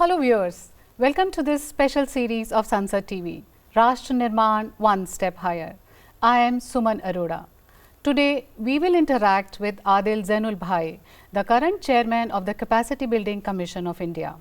Hello viewers, welcome to this special series of Sansad TV, Rashtra Nirman One Step Higher. I am Suman Arora. Today we will interact with Adil Zainulbhai, the current chairman of the Capacity Building Commission of India.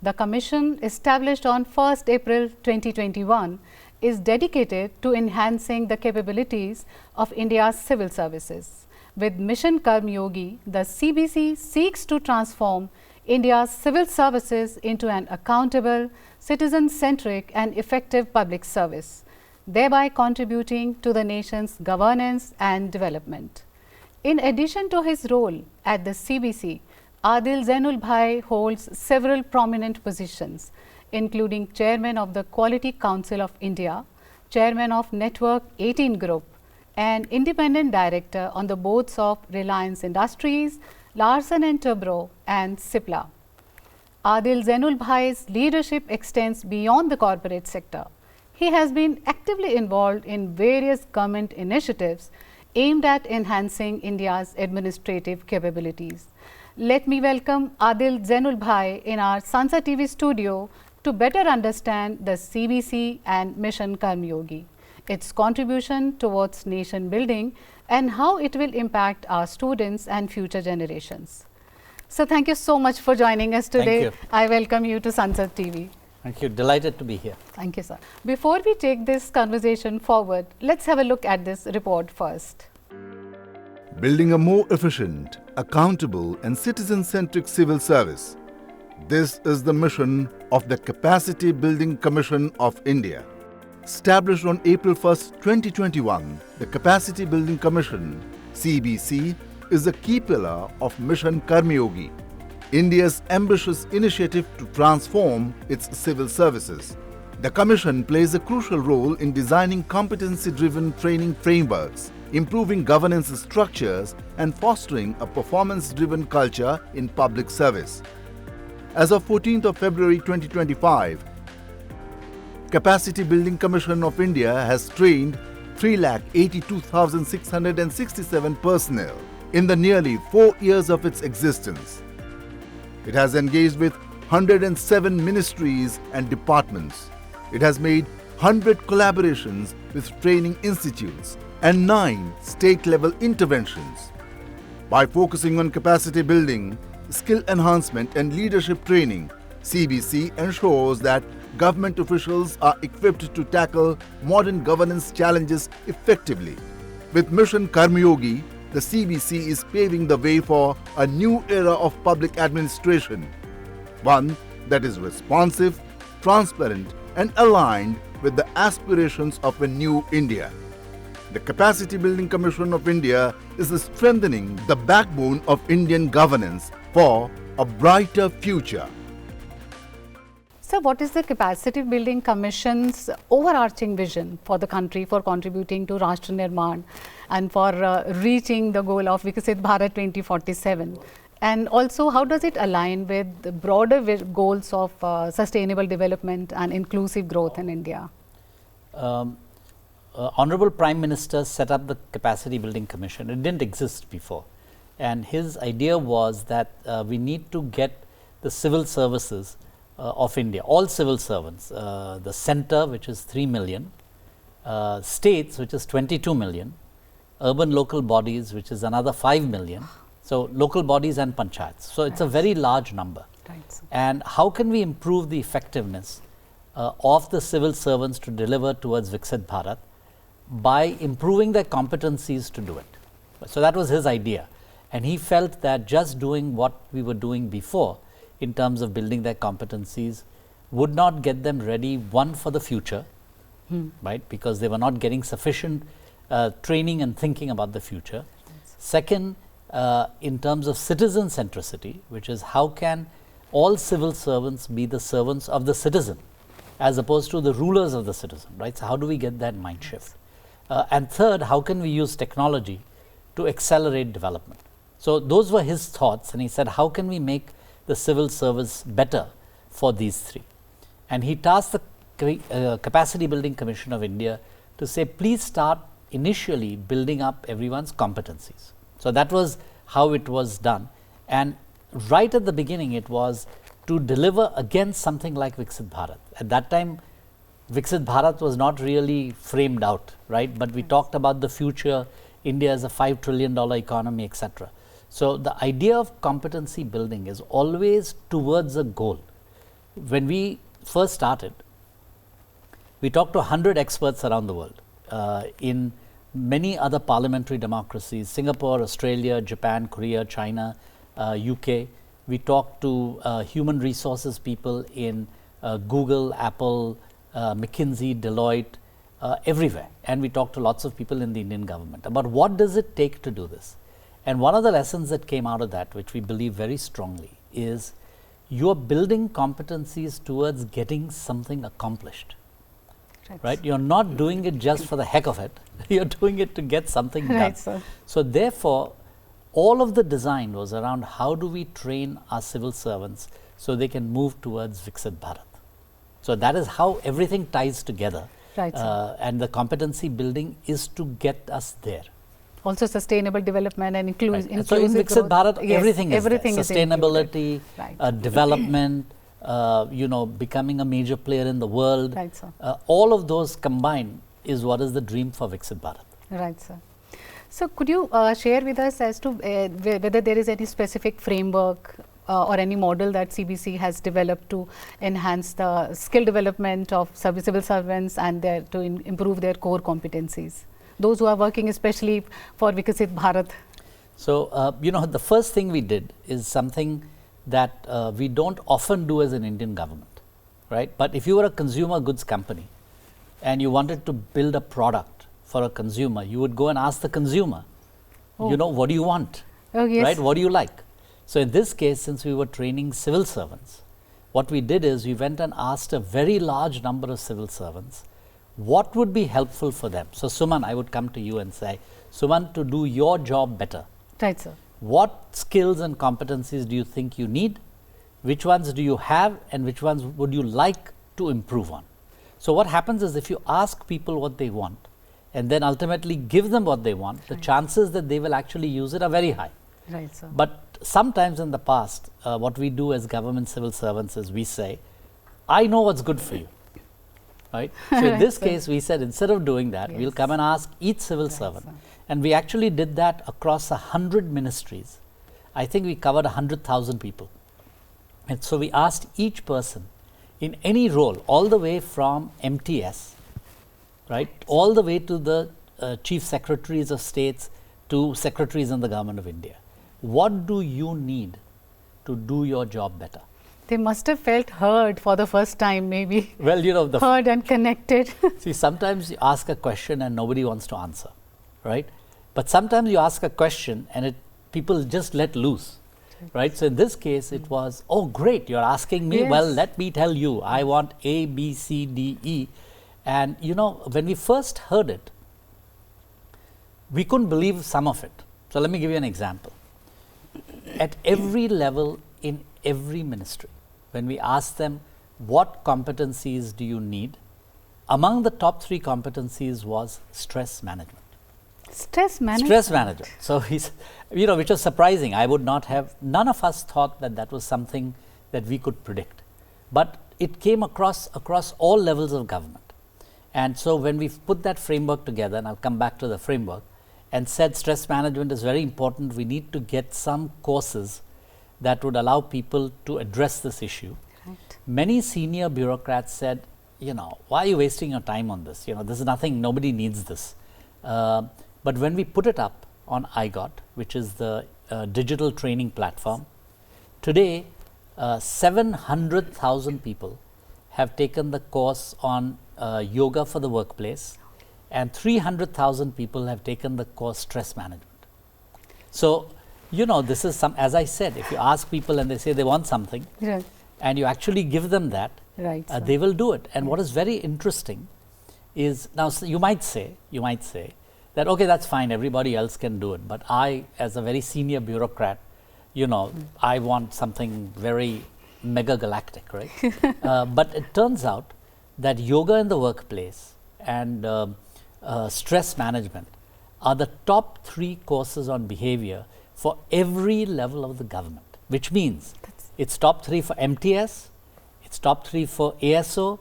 The commission, established on 1st April 2021, is dedicated to enhancing the capabilities of India's civil services. With Mission Karm Yogi, the CBC seeks to transform India's civil services into an accountable, citizen-centric and effective public service, thereby contributing to the nation's governance and development. In addition to his role at the CBC, Adil Zainulbhai holds several prominent positions, including Chairman of the Quality Council of India, Chairman of Network 18 Group, and Independent Director on the boards of Reliance Industries, Larsen & Toubro and Cipla. Adil Zainulbhai's leadership extends beyond the corporate sector. He has been actively involved in various government initiatives aimed at enhancing India's administrative capabilities. Let me welcome Adil Zainulbhai in our Sansad TV studio to better understand the CBC and Mission Karm Yogi, its contribution towards nation building and how it will impact our students and future generations. So thank you so much for joining us today. Thank you. I welcome you to Sansad TV. Thank you. Delighted to be here. Thank you, sir. Before we take this conversation forward, let's have a look at this report first. Building a more efficient, accountable and citizen-centric civil service. This is the mission of the Capacity Building Commission of India. Established on April 1st, 2021, the Capacity Building Commission, CBC, is a key pillar of Mission Karm Yogi, India's ambitious initiative to transform its civil services. The Commission plays a crucial role in designing competency-driven training frameworks, improving governance structures and fostering a performance-driven culture in public service. As of 14th of February 2025, Capacity Building Commission of India has trained 3,82,667 personnel in the nearly 4 years of its existence. It has engaged with 107 ministries and departments. It has made 100 collaborations with training institutes and 9 state-level interventions. By focusing on capacity building, skill enhancement and leadership training, CBC ensures that government officials are equipped to tackle modern governance challenges effectively. With Mission Karm Yogi, the CBC is paving the way for a new era of public administration, one that is responsive, transparent and aligned with the aspirations of a new India. The Capacity Building Commission of India is strengthening the backbone of Indian governance for a brighter future. So what is the Capacity Building Commission's overarching vision for the country for contributing to Rashtra Nirman and for reaching the goal of Viksit Bharat 2047? And also, how does it align with the broader goals of sustainable development and inclusive growth in India? Honorable Prime Minister set up the Capacity Building Commission. It didn't exist before. And his idea was that we need to get the civil services of India, all civil servants, the centre, which is 3 million, states, which is 22 million, urban local bodies, which is another 5 million, so local bodies and panchayats. So it's a very large number. Right. And how can we improve the effectiveness of the civil servants to deliver towards Viksit Bharat by improving their competencies to do it? So that was his idea. And he felt that just doing what we were doing before in terms of building their competencies would not get them ready, one, for the future, right, because they were not getting sufficient training and thinking about the future. Yes. Second, in terms of citizen centricity, which is how can all civil servants be the servants of the citizen as opposed to the rulers of the citizen, right? So how do we get that mind shift? And third, how can we use technology to accelerate development? So those were his thoughts, and he said, how can we make the civil service better for these three? And he tasked the Capacity Building Commission of India to say, please start initially building up everyone's competencies. So that was how it was done. And right at the beginning, it was to deliver against something like Viksit Bharat. At that time, Viksit Bharat was not really framed out, right? But we talked about the future, India is a $5 trillion economy, etc. So the idea of competency building is always towards a goal. When we first started, we talked to 100 experts around the world in many other parliamentary democracies, Singapore, Australia, Japan, Korea, China, UK. We talked to human resources people in Google, Apple, McKinsey, Deloitte, everywhere. And we talked to lots of people in the Indian government about what does it take to do this. And one of the lessons that came out of that, which we believe very strongly, is you're building competencies towards getting something accomplished. Right? You're not doing it just for the heck of it. You're doing it to get something done. Sir. So therefore, all of the design was around how do we train our civil servants so they can move towards Viksit Bharat. So that is how everything ties together. Right, And the competency building is to get us there. Also sustainable development and inclusive So in Viksit Bharat, yes, everything is everything there. is Sustainability, right. Development, becoming a major player in the world. Right, sir. All of those combined is what is the dream for Viksit Bharat. Right, sir. So could you share with us as to whether there is any specific framework or any model that CBC has developed to enhance the skill development of civil servants and to improve their core competencies? Those who are working especially for Viksit Bharat. So, the first thing we did is something that we don't often do as an Indian government, right? But if you were a consumer goods company and you wanted to build a product for a consumer, you would go and ask the consumer, what do you want, Oh, yes. right? What do you like? So, in this case, since we were training civil servants, what we did is we went and asked a very large number of civil servants what would be helpful for them. So, Suman, I would come to you and say, Suman, to do your job better, Right, sir. what skills and competencies do you think you need? Which ones do you have and which ones would you like to improve on? So, what happens is if you ask people what they want and then ultimately give them what they want, the chances that they will actually use it are very high. Right, sir. But sometimes in the past, what we do as government civil servants is we say, I know what's good for you. Right? So, in this case, we said instead of doing that, we'll come and ask each civil servant. And we actually did that across 100 ministries. I think we covered 100,000 people. And so, we asked each person in any role, all the way from MTS, right, all the way to the chief secretaries of states to secretaries in the government of India. What do you need to do your job better? They must have felt heard for the first time, maybe. Well, heard and connected. See, sometimes you ask a question and nobody wants to answer, right? But sometimes you ask a question and people just let loose, right? So in this case, it was, oh, great, you're asking me. Yes. Well, let me tell you, I want A, B, C, D, E. And when we first heard it, we couldn't believe some of it. So let me give you an example. At every level in every ministry, when we asked them, what competencies do you need? Among the top 3 competencies was stress management. Stress management. Stress management. So, which was surprising. I would not have, none of us thought that was something that we could predict. But it came across all levels of government. And so, when we put that framework together, and I'll come back to the framework, and said stress management is very important, we need to get some courses that would allow people to address this issue. Right. Many senior bureaucrats said, why are you wasting your time on this? This is nothing, nobody needs this. But when we put it up on iGot, which is the digital training platform, today 700,000 people have taken the course on yoga for the workplace, and 300,000 people have taken the course stress management. So, this is as I said, if you ask people and they say they want something, Right. and you actually give them that, Right, sir. they will do it. And what is very interesting is, now you might say that, okay, that's fine, everybody else can do it. But I, as a very senior bureaucrat, I want something very mega galactic, right? But it turns out that yoga in the workplace and stress management are the top 3 courses on behavior for every level of the government, which means It's top 3 for MTS, it's top 3 for ASO,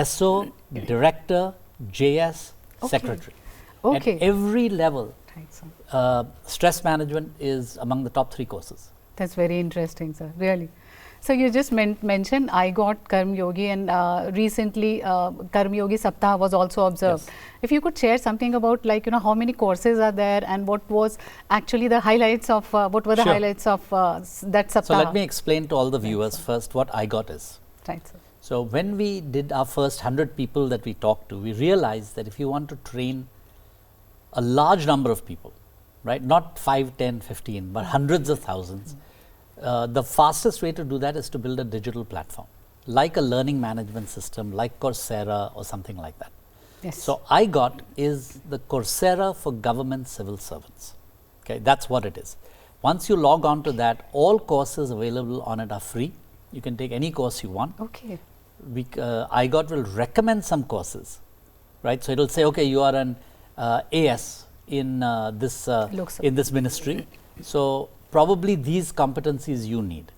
SO, Director, JS, Secretary. Okay. At every level, Right, sir. stress management is among the top 3 courses. That's very interesting, sir, really. So you just mentioned I got Karma Yogi, and recently Karma Yogi Saptah was also observed. Yes. If you could share something about, like, how many courses are there, and what was actually the highlights of what were the Sure. highlights of that Saptah? So let me explain to all the viewers first what I got is. Right, sir. So when we did our first 100 people that we talked to, we realized that if you want to train a large number of people, right, not 5, 10, 15, but hundreds of thousands, the fastest way to do that is to build a digital platform, like a learning management system, like Coursera or something like that. Yes. So iGot is the Coursera for government civil servants. Okay, that's what it is. Once you log on to that, all courses available on it are free. You can take any course you want. Okay. iGot will recommend some courses, right? So it will say, okay, you are an AS in this ministry, so probably these competencies you need.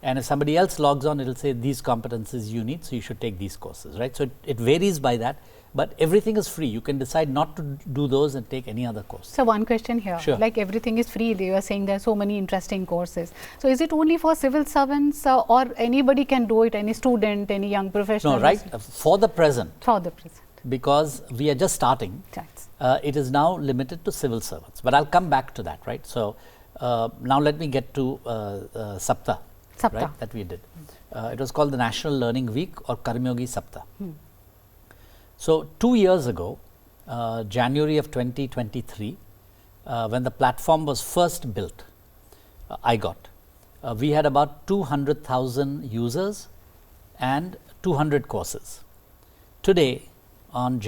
And if somebody else logs on, it will say these competencies you need, so you should take these courses, right? So it varies by that, but everything is free. You can decide not to do those and take any other course. So one question here, Sure. like everything is free, you are saying there are so many interesting courses. So is it only for civil servants or anybody can do it, any student, any young professional? No, right? For the present, For the present. because we are just starting, Right. it is now limited to civil servants. But I'll come back to that, right? So now let me get to Saptah, right, that we did. It was called the National Learning Week or Karma Yogi Saptah. So 2 years ago, January of 2023, when the platform was first built, iGot, we had about 200,000 users and 200 courses. Today, on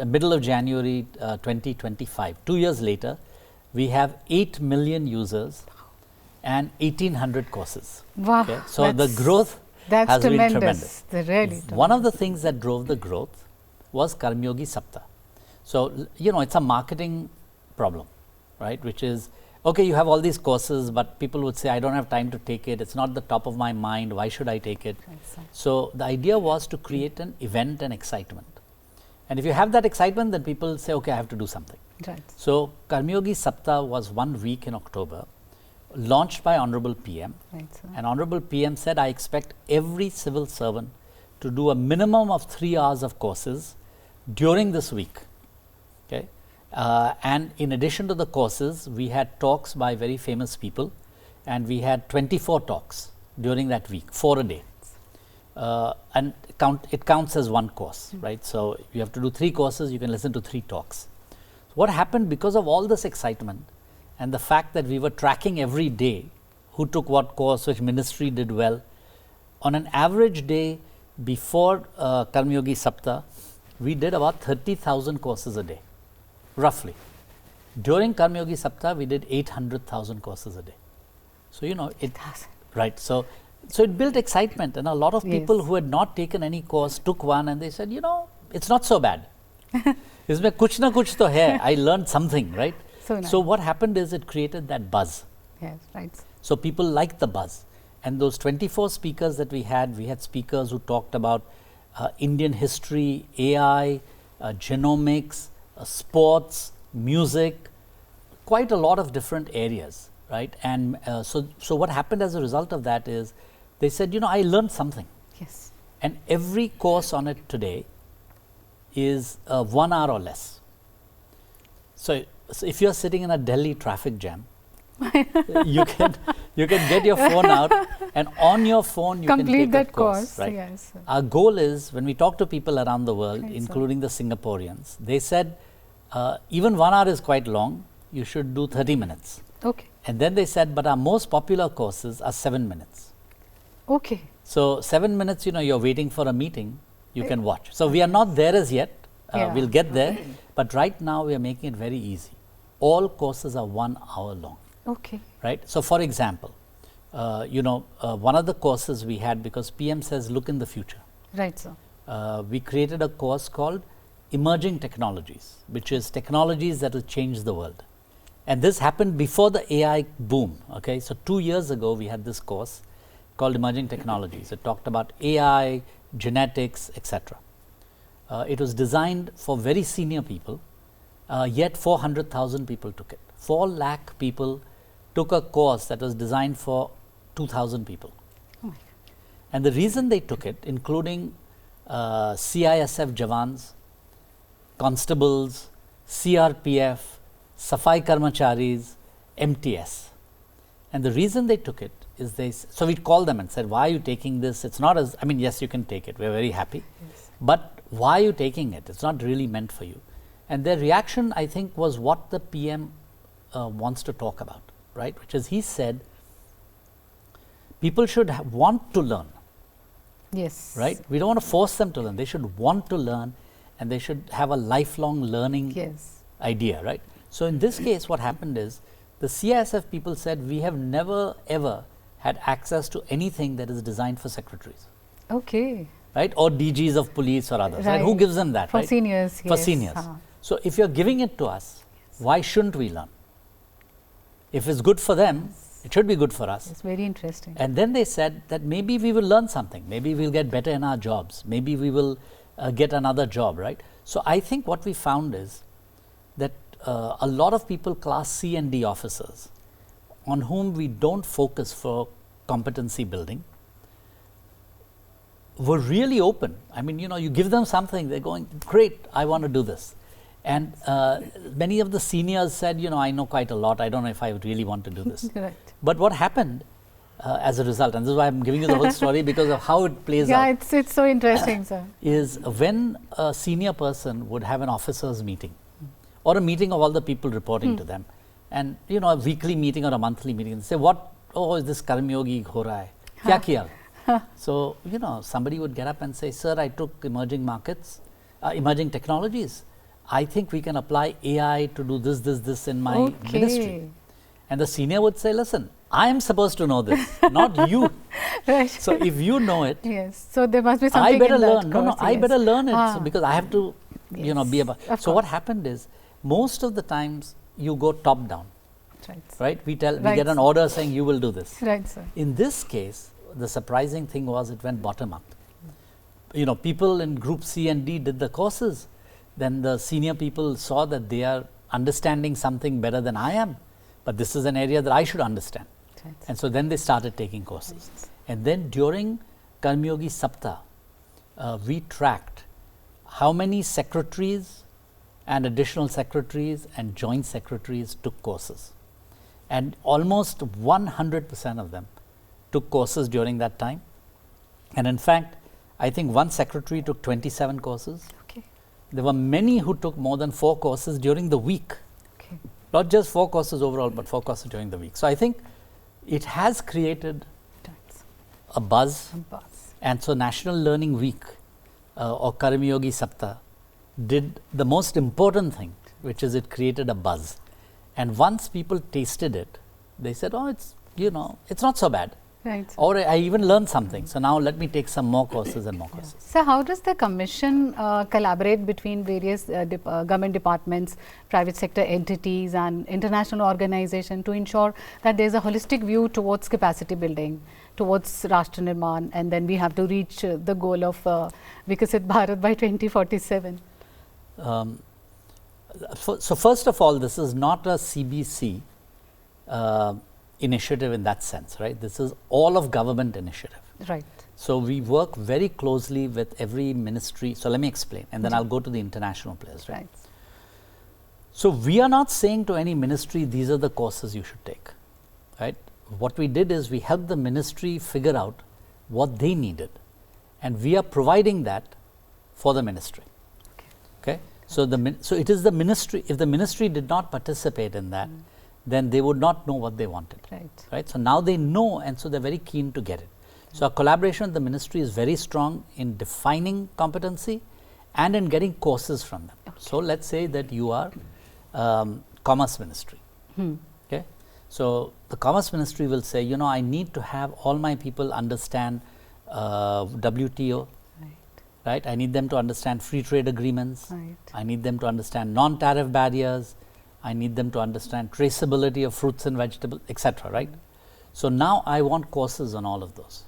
middle of January 2025, 2 years later, we have 8 million users and 1,800 courses. Wow. Okay? So the growth has been tremendous. Really One of the things that drove the growth was Karma Yogi Saptah. So, it's a marketing problem, right? Which is, okay, you have all these courses, but people would say, I don't have time to take it. It's not the top of my mind. Why should I take it? So the idea was to create an event and excitement. And if you have that excitement, then people say, okay, I have to do something. Right. So Karma Yogi Saptah was 1 week in October, launched by Honorable PM. Right, sir. And Honorable PM said, I expect every civil servant to do a minimum of 3 hours of courses during this week. Okay. And in addition to the courses, we had talks by very famous people, and we had 24 talks during that week, 4 a day. And it counts as one course, right? So you have to do 3 courses, you can listen to 3 talks. What happened because of all this excitement and the fact that we were tracking every day who took what course, which ministry did well, on an average day before Karma Yogi Saptah, we did about 30,000 courses a day, roughly. During Karma Yogi Saptah, we did 800,000 courses a day. So, right. So it built excitement, and a lot of people who had not taken any course took one, and they said, it's not so bad. Isme kuch na kuch to hai. I learned something, right? So what happened is it created that buzz. Yes, right. So people liked the buzz. And those 24 speakers that we had speakers who talked about Indian history, AI, genomics, sports, music, quite a lot of different areas, right? And so what happened as a result of that is they said, I learned something. Yes. And every course on it today is 1 hour or less. So if you're sitting in a Delhi traffic jam, you can get your phone out, and on your phone you complete can take that a course. Right? Yes. Our goal is, when we talk to people around the world, including the Singaporeans, they said even 1 hour is quite long. You should do 30 minutes. Okay. And then they said, but our most popular courses are 7 minutes. Okay. So 7 minutes, you're waiting for a meeting, you can watch. So we are not there as yet. We'll get there. But right now we are making it very easy. All courses are 1 hour long. Okay. Right. So for example, one of the courses we had, because PM says look in the future. Right, sir. We created a course called Emerging Technologies, which is technologies that will change the world. And this happened before the AI boom. Okay, so 2 years ago we had this course called Emerging Technologies. It talked about AI, genetics, etc. It was designed for very senior people, yet 400,000 people took it. 4 lakh people took a course that was designed for 2,000 people. Oh my God. And the reason they took it, including CISF Jawans, constables, CRPF, Safai Karmacharis, MTS. And the reason they took it is so we called them and said, why are you taking this? It's not as, I mean, yes, you can take it. We're very happy. Yes. But why are you taking it? It's not really meant for you. And their reaction, I think, was what the PM wants to talk about, right? Which is, he said, people should want to learn. Yes. Right? We don't want to force them to learn. They should want to learn, and they should have a lifelong learning Yes. idea, right? So in this case, what happened is the CISF people said, we have never ever had access to anything that is designed for secretaries, Okay. right? Or DGs of police or others, right? Right. Who gives them that, For right? seniors, For yes. seniors. Ah. So if you're giving it to us, why shouldn't we learn? If it's good for them, it should be good for us. It's very interesting. And then they said that maybe we will learn something. Maybe we'll get better in our jobs. Maybe we will get another job, right? So I think what we found is that a lot of people, class C and D officers, on whom we don't focus for competency building, were really open. I mean, you know, you give them something, they're going, great, I want to do this. And many of the seniors said, you know, I know quite a lot. I don't know if I really want to do this. Right. But what happened as a result, and this is why I'm giving you the whole story because of how it plays Yeah, out, it's so interesting, sir. is when a senior person would have an officers meeting or a meeting of all the people reporting to them, and you know, a weekly meeting or a monthly meeting, and say, what, oh, is this karmyogi ho raha hai? Kya kiya? So, you know, somebody would get up and say, sir, I took emerging markets, emerging technologies. I think we can apply AI to do this in my ministry. And the senior would say, listen, I am supposed to know this, not you. Right. So if you know it, Yes. So there must be something I better in that learn. No, course, I yes. better learn it Ah. because I have to, you know, be about. Of So what course. happened is, most of the times you go top down, Right. right? We Right. get an order saying you will do this. Right, sir. In this case, the surprising thing was it went bottom up. You know, people in group C and D did the courses. Then the senior people saw that they are understanding something better than I am, but this is an area that I should understand. Right. And so then they started taking courses. And then during Karmyogi Saptah, we tracked how many secretaries and additional secretaries and joint secretaries took courses. And almost 100% of them took courses during that time. And in fact, I think one secretary took 27 courses. Okay. There were many who took more than 4 courses during the week. Okay. Not just 4 courses overall, but 4 courses during the week. So I think it has created That's a buzz. a buzz. And so National Learning Week or Karmyogi Saptah did the most important thing, which is it created a buzz. And once people tasted it, they said, oh, it's, you know, it's not so bad. Right. Or I even learned something. So now let me take some more courses and more courses. So how does the commission collaborate between various government departments, private sector entities and international organizations to ensure that there is a holistic view towards capacity building, towards Rashtra Nirman, and then we have to reach the goal of Vikasit Bharat by 2047? So first of all, this is not a CBC initiative in that sense, right? This is all of government initiative. Right. So we work very closely with every ministry. So let me explain, and then I'll go to the international players, right? Right. So we are not saying to any ministry, these are the courses you should take, right? What we did is we helped the ministry figure out what they needed, and we are providing that for the ministry. Okay. So it is the ministry. If the ministry did not participate in that, then they would not know what they wanted. Right. Right. So now they know, and so they're very keen to get it. So our collaboration with the ministry is very strong in defining competency and in getting courses from them. Okay. So let's say that you are Commerce Ministry. Okay. So the Commerce Ministry will say, you know, I need to have all my people understand WTO. Right? I need them to understand free trade agreements. Right. I need them to understand non-tariff barriers. I need them to understand traceability of fruits and vegetables, etc. Right? So now I want courses on all of those.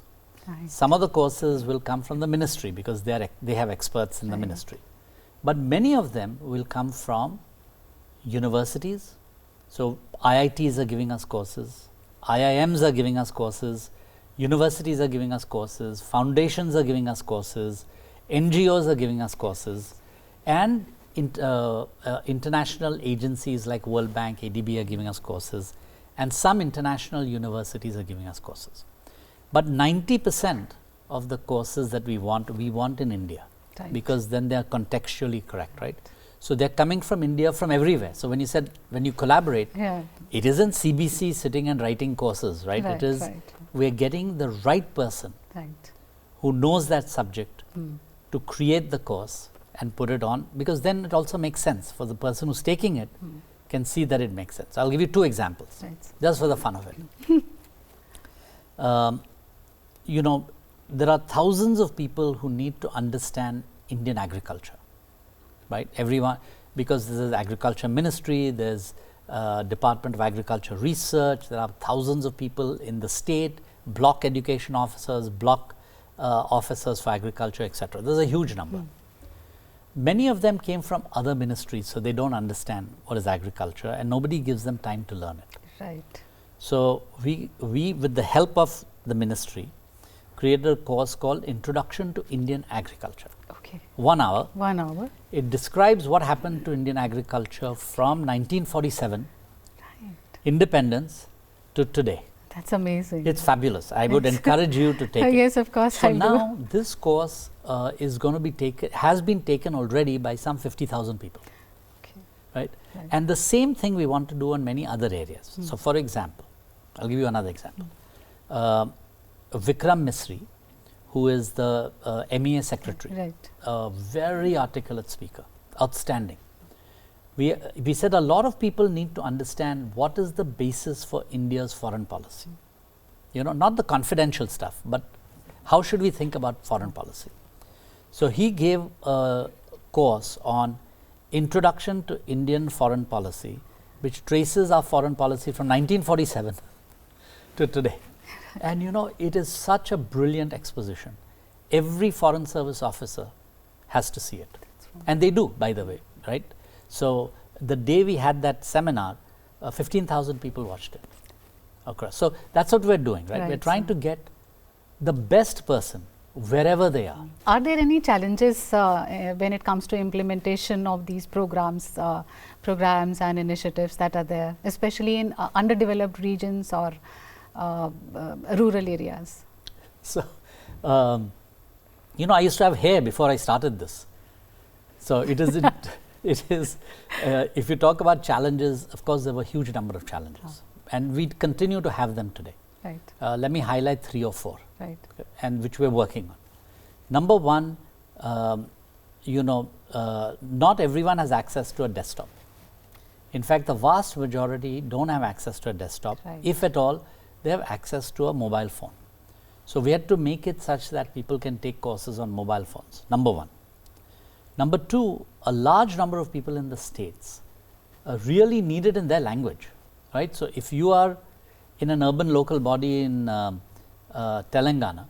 Right. Some of the courses will come from the ministry because they have experts in the ministry. But many of them will come from universities. So IITs are giving us courses, IIMs are giving us courses, universities are giving us courses, foundations are giving us courses, NGOs are giving us courses, and international agencies like World Bank, ADB are giving us courses, and some international universities are giving us courses. But 90% of the courses that we want in India, because then they are contextually correct, right? So they're coming from India, from everywhere. So when you collaborate, it isn't CBC sitting and writing courses, right? It is we're getting the right person who knows that subject to create the course and put it on, because then it also makes sense for the person who's taking it can see that it makes sense. I'll give you two examples, just for the fun of it. You know, there are thousands of people who need to understand Indian agriculture, right? Everyone, because there's agriculture ministry, there's Department of Agriculture Research, there are thousands of people in the state, block education officers, block officers for agriculture, etc. There's a huge number. Many of them came from other ministries, so they don't understand what is agriculture, and nobody gives them time to learn it. Right. So we with the help of the ministry, created a course called Introduction to Indian Agriculture. Okay. 1 hour. 1 hour. It describes what happened to Indian agriculture from 1947, independence, to today. That's amazing. It's fabulous. I would encourage you to take it. Yes, of course. So now this course is going to be taken, has been taken already by some 50,000 people. Okay. Right? And the same thing we want to do on many other areas. So for example, I'll give you another example. Vikram Misri, who is the MEA secretary, a very articulate speaker, outstanding. We said a lot of people need to understand what is the basis for India's foreign policy. You know, not the confidential stuff, but how should we think about foreign policy? So he gave a course on Introduction to Indian Foreign Policy, which traces our foreign policy from 1947 to today. And you know, it is such a brilliant exposition. Every foreign service officer has to see it. And they do, by the way, right? So the day we had that seminar, 15,000 people watched it across. So that's what we're doing, right? We're trying to get the best person wherever they are. Are there any challenges when it comes to implementation of these programs and initiatives that are there, especially in underdeveloped regions or rural areas? So, you know, I used to have hair before I started this. So it isn't, it is, if you talk about challenges, of course, there were a huge number of challenges. And we continue to have them today. Right. Let me highlight 3 or 4. Right. And which we're working on. Number one, you know, not everyone has access to a desktop. In fact, the vast majority don't have access to a desktop. If at all, they have access to a mobile phone. So we had to make it such that people can take courses on mobile phones, number one. Number two, a large number of people in the states really need it in their language, right? So if you are in an urban local body in Telangana,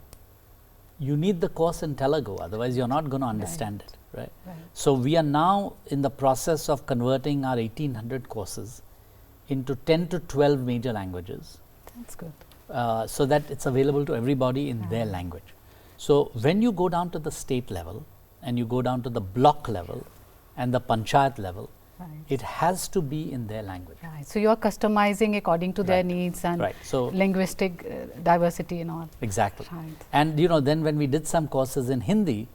you need the course in Telugu, otherwise you're not going to understand it, right? So we are now in the process of converting our 1800 courses into 10 to 12 major languages. That's good. So that it's available to everybody in their language. So when you go down to the state level and you go down to the block level and the panchayat level, it has to be in their language. So you are customizing according to their needs and so linguistic diversity and all. Exactly. And you know, then when we did some courses in Hindi,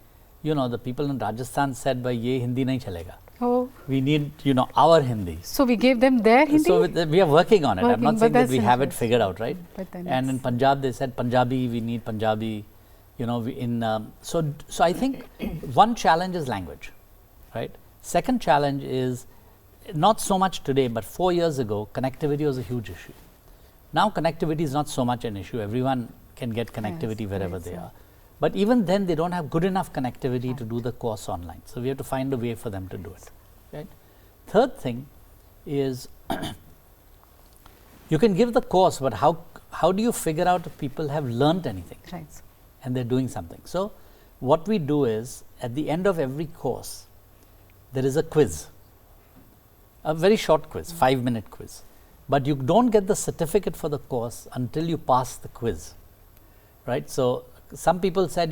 you know, the people in Rajasthan said, "Bhai, ye Hindi nahi chalega." Oh. We need, you know, our Hindi. So we gave them their Hindi? So we are working on it. I'm not saying that we have it figured out, right? And in Punjab, they said Punjabi, we need Punjabi. You know, so I think one challenge is language, right? Second challenge is not so much today, but 4 years ago, connectivity was a huge issue. Now connectivity is not so much an issue. Everyone can get connectivity wherever they are. But even then, they don't have good enough connectivity to do the course online. So we have to find a way for them to do it. Right? Third thing is you can give the course, but how do you figure out if people have learnt anything? Right. And they're doing something. So what we do is, at the end of every course, there is a quiz, a very short quiz, 5-minute quiz. But you don't get the certificate for the course until you pass the quiz, right? So some people said,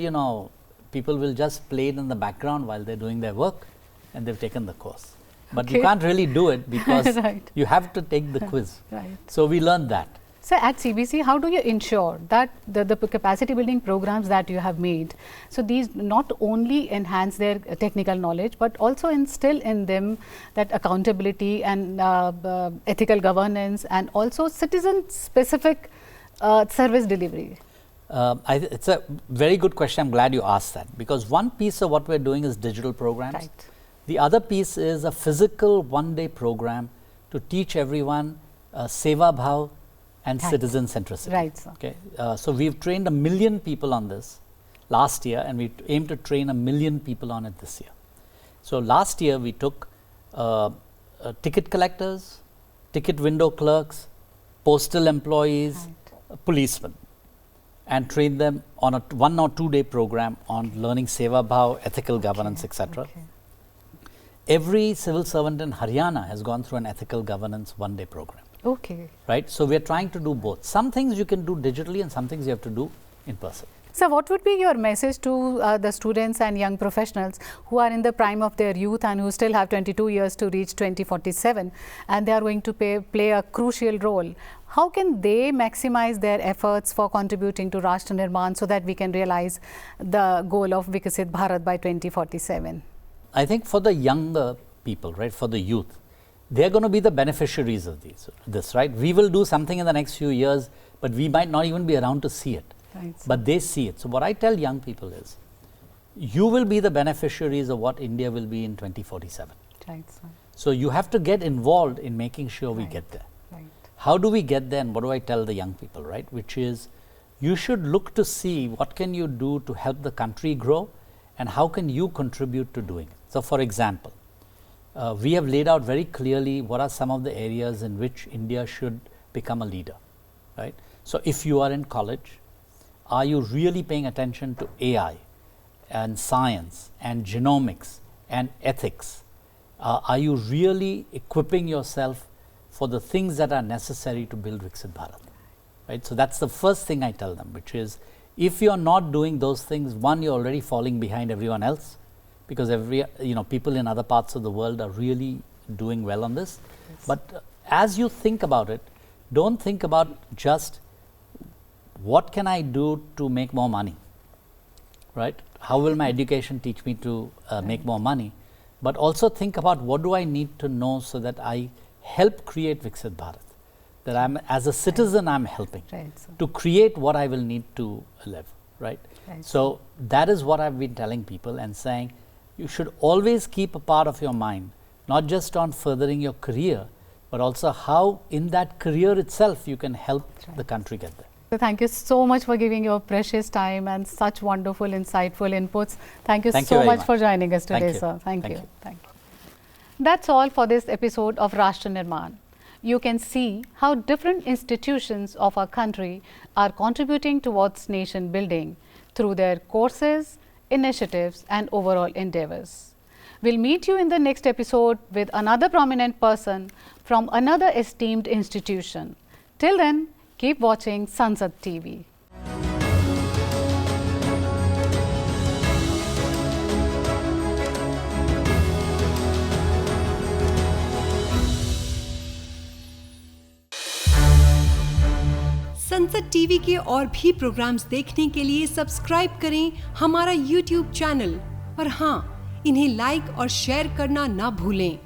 people will just play it in the background while they're doing their work, and they've taken the course. But you can't really do it because Right. you have to take the quiz. Right. So we learned that. So at CBC, how do you ensure that the capacity building programs that you have made, so these not only enhance their technical knowledge, but also instill in them that accountability and ethical governance, and also citizen-specific service delivery? It's a very good question. I'm glad you asked that, because one piece of what we're doing is digital programs. Right. The other piece is a physical one-day program to teach everyone Seva Bhav and Right. citizen centricity. Right, sir. Okay. So we've trained 1 million people on this last year, and we aim to train 1 million people on it this year. So last year we took ticket collectors, ticket window clerks, postal employees, policemen, and trained them on a 1 or 2 day program on learning Seva Bhav, ethical governance, etc. Okay. Every civil servant in Haryana has gone through an ethical governance 1 day program. Okay. Right? So we are trying to do both. Some things you can do digitally and some things you have to do in person. So what would be your message to the students and young professionals who are in the prime of their youth and who still have 22 years to reach 2047, and they are going to play a crucial role? How can they maximize their efforts for contributing to Rashtra Nirman so that we can realize the goal of Viksit Bharat by 2047? I think for the younger people, right, for the youth, they're going to be the beneficiaries of this, right? We will do something in the next few years, but we might not even be around to see it. Right. But they see it. So what I tell young people is, you will be the beneficiaries of what India will be in 2047. Right, sir. So you have to get involved in making sure we get there. Right. How do we get there, and what do I tell the young people, right? Which is, you should look to see what can you do to help the country grow, and how can you contribute to doing it. So for example, we have laid out very clearly what are some of the areas in which India should become a leader, right? So if you are in college, are you really paying attention to AI and science and genomics and ethics? Are you really equipping yourself for the things that are necessary to build Viksit Bharat? Right? So that's the first thing I tell them, which is, if you're not doing those things, one, you're already falling behind everyone else, because people in other parts of the world are really doing well on this. Yes. But as you think about it, don't think about just what can I do to make more money, right? How will my education teach me to make more money? But also think about, what do I need to know so that I help create Viksit Bharat? That I'm, as a citizen, I'm helping to create what I will need to live, right? So that is what I've been telling people and saying, you should always keep a part of your mind, not just on furthering your career, but also how in that career itself you can help the country get there. So thank you so much for giving your precious time and such wonderful, insightful inputs. Thank you so much for joining us today, sir. Thank you. Thank you. That's all for this episode of Rashtra Nirman. You can see how different institutions of our country are contributing towards nation building through their courses, initiatives, and overall endeavors. We'll meet you in the next episode with another prominent person from another esteemed institution. Till then, keep watching Sansad TV. संसद TV के और भी programmes देखने के लिए subscribe करें हमारा YouTube channel और हाँ, इन्हें लाइक और शेयर करना ना भूलें।